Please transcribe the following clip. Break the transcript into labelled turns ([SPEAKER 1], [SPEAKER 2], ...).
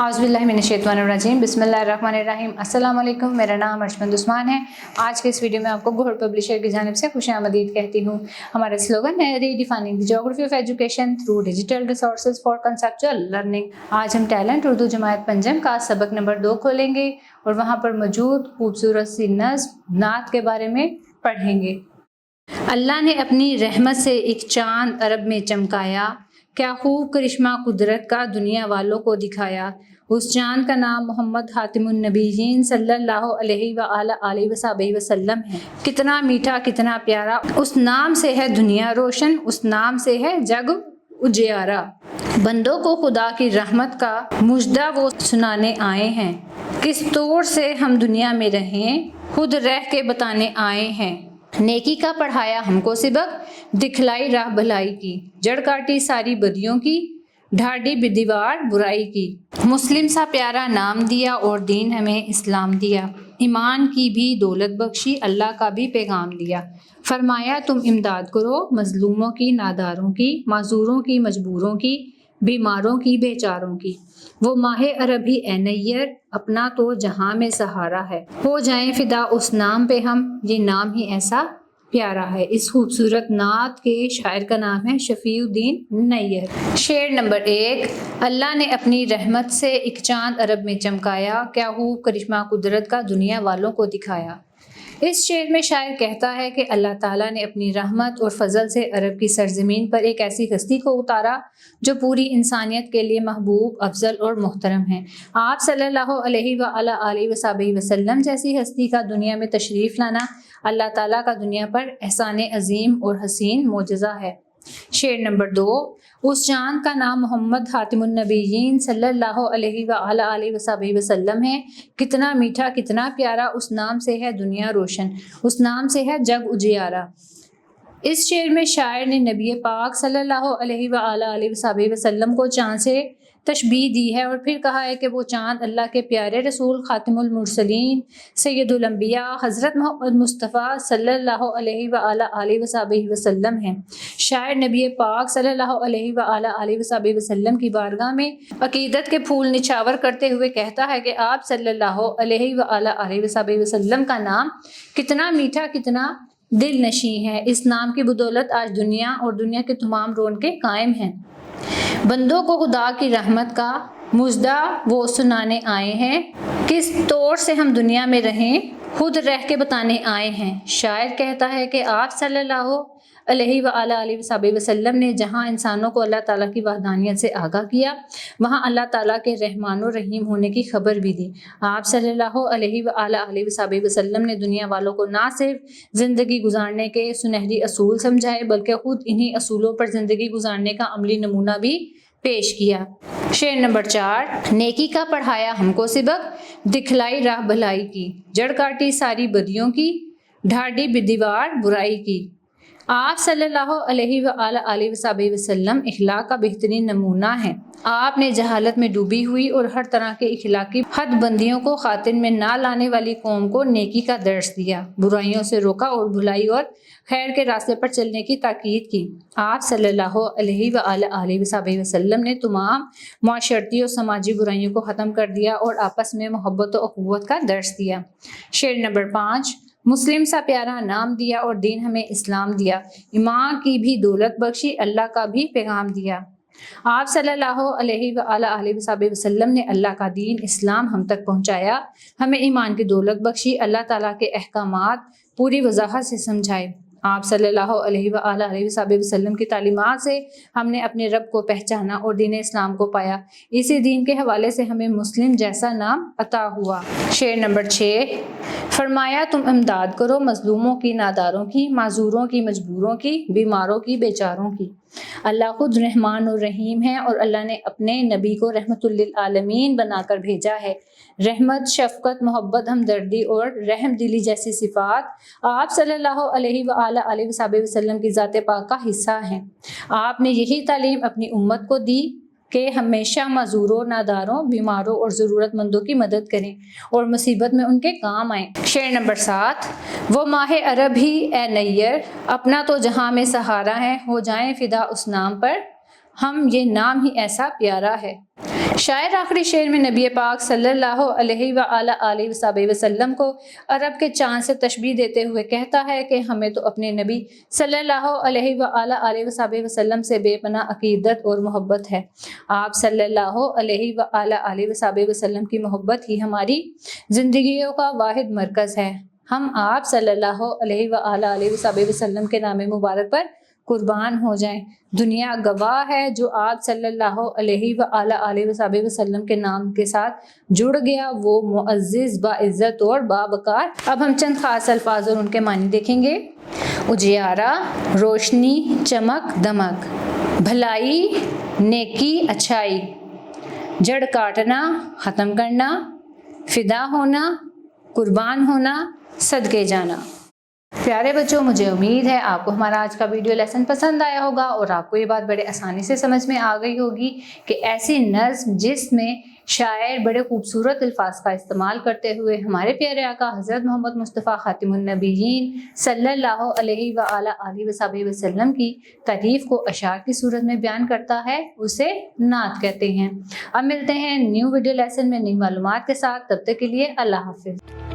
[SPEAKER 1] औज़ुबिल्लाहिमिनश्शैतानिर्रजीम बिस्मिल्लाहिर्रहमानिर्रहीम। अस्सलाम वालेकुम, मेरा नाम अर्शमंद उस्मान है। आज के इस वीडियो में आपको गौहर पब्लिशर की जानिब से खुशामदीद कहती हूँ। हमारा स्लोगन है redefining the geography of education through digital resources for conceptual learning. आज हम टैलेंट उर्दू जमात पंजम का सबक नंबर 2 खोलेंगे और वहाँ पर मौजूद खूबसूरत सी नज़्म नात के बारे में पढ़ेंगे। अल्लाह ने अपनी रहमत से एक चांद अरब में चमकाया, क्या खूब करिश्मा कुदरत का दुनिया वालों को दिखाया। उस चांद का नाम मोहम्मद खातिमुन नबीयीन सल्लल्लाहु अलैहि वसल्लम है। कितना मीठा कितना प्यारा उस नाम से है दुनिया रोशन, उस नाम से है जग उजियारा। बंदों को खुदा की रहमत का मुजदा वो सुनाने आए हैं, किस तौर से हम दुनिया में रहें खुद रह के बताने आए हैं। नेकी का पढ़ाया हमको सबक, दिखलाई राह भलाई की, जड़ काटी सारी बदियों की, ढाडी दीवार बुराई की। मुस्लिम सा प्यारा नाम दिया और दीन हमें इस्लाम दिया, ईमान की भी दौलत बख्शी अल्लाह का भी पैगाम दिया। फरमाया तुम इमदाद करो मजलूमों की नादारों की, माजूरों की मजबूरों की, बीमारों की बेचारों की। वो माहे अरबी ए नैयर अपना तो जहां में सहारा है, हो जाएं फिदा उस नाम पे हम, ये नाम ही ऐसा प्यारा है। इस खूबसूरत नात के शायर का नाम है शफीउद्दीन नैयर। शेर नंबर 1। अल्लाह ने अपनी रहमत से एक चांद अरब में चमकाया, क्या खूब करिश्मा कुदरत का दुनिया वालों को दिखाया। इस शेर में शायर कहता है कि अल्लाह ताला ने अपनी रहमत और फजल से अरब की सरजमीन पर एक ऐसी हस्ती को उतारा जो पूरी इंसानियत के लिए महबूब, अफजल और मोहतरम है। आप सल्लल्लाहु अलैहि वसल्लम जैसी हस्ती का दुनिया में तशरीफ़ लाना अल्लाह ताला का दुनिया पर एहसान अजीम और हसीन मोजज़ा है। शेर नंबर 2। उस चांद का नाम मोहम्मद खातिमुन नबीयीन सल्लल्लाहु अलैहि वसल्लम है। कितना मीठा कितना प्यारा उस नाम से है दुनिया रोशन, उस नाम से है जग उजियारा। इस शेर में शायर ने नबी पाक सल्लल्लाहु अलैहि वसल्लम को चांद से तशबीह दी है और फिर कहा है कि वो चांद अल्लाह के प्यारे रसूल खातिमुल मुरसलीन सैयदुल अंबिया हज़रत मोहम्मद मुस्तफ़ा सल्लल्लाहु अलैहि वसल्लम हैं। शायर नबी पाक सल्लल्लाहु अलैहि वसल्लम की बारगाह में अकीदत के फूल निछावर करते हुए कहता है कि आप सल्लल्लाहु अलैहि वसल्लम का नाम कितना मीठा कितना दिल नशी है। इस नाम की बदौलत आज दुनिया और दुनिया के तमाम रौनकें कायम हैं। बंदों को खुदा की रहमत का मुजदा वो सुनाने आए हैं, किस तौर से हम दुनिया में रहें खुद रह के बताने आए हैं। शायर कहता है कि आप सल्लल्लाहु अलैहि वसल्लम ने जहाँ इंसानों को अल्लाह ताला की वहदानियत से आगाह किया, वहाँ अल्लाह ताला के रहमान और रहीम होने की खबर भी दी। आप सल्लल्लाहु अलैहि वसल्लम ने दुनिया वालों को ना सिर्फ ज़िंदगी गुजारने के सुनहरी असूल समझाए बल्कि ख़ुद इन्हीं असूलों पर ज़िंदगी गुजारने का अमली नमूना भी पेश किया। शेर नंबर 4। नेकी का पढ़ाया हमको सबक, दिखलाई राह भलाई की, जड़ काटी सारी बदियों की, ढाडी दीवार बुराई की। आप सल्लल्लाहु अलैहि वसल्लम इखलाक का बेहतरीन नमूना है। आपने जहालत में डूबी हुई और हर तरह के इखलाकी हदबंदियों को खातिर में ना लाने वाली कौम को नेकी का दर्स दिया, बुराइयों से रोका और भलाई और खैर के रास्ते पर चलने की ताकीद की। आप सल्लल्लाहु अलैहि वसल्लम ने तमाम माशरती और समाजी बुराइयों को ख़त्म कर दिया और आपस में मोहब्बत और अख़ुव्वत का दर्स दिया। शेर नंबर 5। मुस्लिम सा प्यारा नाम दिया और दीन हमें इस्लाम दिया, ईमान की भी दौलत बख्शी अल्लाह का भी पैगाम दिया। आप सल्लल्लाहु अलैहि वसल्लम ने अल्लाह का दीन इस्लाम हम तक पहुँचाया, हमें ईमान की दौलत बख्शी, अल्लाह ताला के अहकामात पूरी वजाहत से समझाए। आप सल्लल्लाहु अलैहि वसल्लम की तालीमात से हमने अपने रब को पहचाना और दीन इस्लाम को पाया। इसी दीन के हवाले से हमें मुस्लिम जैसा नाम अता हुआ। शेर नंबर 6। फरमाया तुम इमदाद करो मजलूमों की नादारों की, माजूरों की मजबूरों की, बीमारों की बेचारों की। अल्लाह खुद रहमान और रहीम है और अल्लाह ने अपने नबी को रहमतुल लिल आलमीन बनाकर भेजा है। रहमत, शफकत, मोहब्बत, हमदर्दी और रहम दिली जैसी सिफात आप सल्लल्लाहु अलैहि वसल्लम की ज़ात पाक का हिस्सा हैं। आपने यही तालीम अपनी उम्मत को दी कि हमेशा मजूरों, नादारों, बीमारों और ज़रूरतमंदों की मदद करें और मुसीबत में उनके काम आएँ। शेर नंबर 7। वो माहे अरब ही ए नैयर अपना तो जहां में सहारा है, हो जाएं फिदा उस नाम पर हम, ये नाम ही ऐसा प्यारा है। शायर आखिरी शेर में नबी पाक सल्लल्लाहु अलैहि वसल्लम को अरब के चांद से तशबीह देते हुए कहता है कि हमें तो अपने नबी सल्लल्लाहु अलैहि वसल्लम से बेपनाह अकीदत और मोहब्बत है। आप सल्लल्लाहु अलैहि वसल्लम की मोहब्बत ही हमारी ज़िंदगियों का वाहिद मरकज़ है। हम आप सल्लल्लाहु अलैहि वसल्लम के नाम मुबारक पर कुर्बान हो जाएं। दुनिया गवाह है, जो आप सल्लल्लाहु अलैहि वसल्लम के नाम के साथ जुड़ गया वो मुअज़्ज़िज़, बाइज़्ज़त और बावकार। अब हम चंद खास अल्फाज और उनके मानी देखेंगे। उजियारा, रोशनी, चमक, दमक। भलाई, नेकी, अच्छाई। जड़ काटना, ख़त्म करना। फिदा होना, कुर्बान होना, सदके जाना। प्यारे बच्चों, मुझे उम्मीद है आपको हमारा आज का वीडियो लेसन पसंद आया होगा और आपको ये बात बड़े आसानी से समझ में आ गई होगी कि ऐसी नज़्म जिसमें शायर बड़े खूबसूरत अल्फाज का इस्तेमाल करते हुए हमारे प्यारे आका हज़रत मोहम्मद मुस्तफ़ा ख़ातिमुन नबिय्यीन सल्लल्लाहु अलैहि वसल्लम की तारीफ़ को अशार की सूरत में बयान करता है, उसे नात कहते हैं। अब मिलते हैं न्यू वीडियो लेसन में नई मालूमात के साथ। तब तक के लिए अल्लाह हाफ़िज़।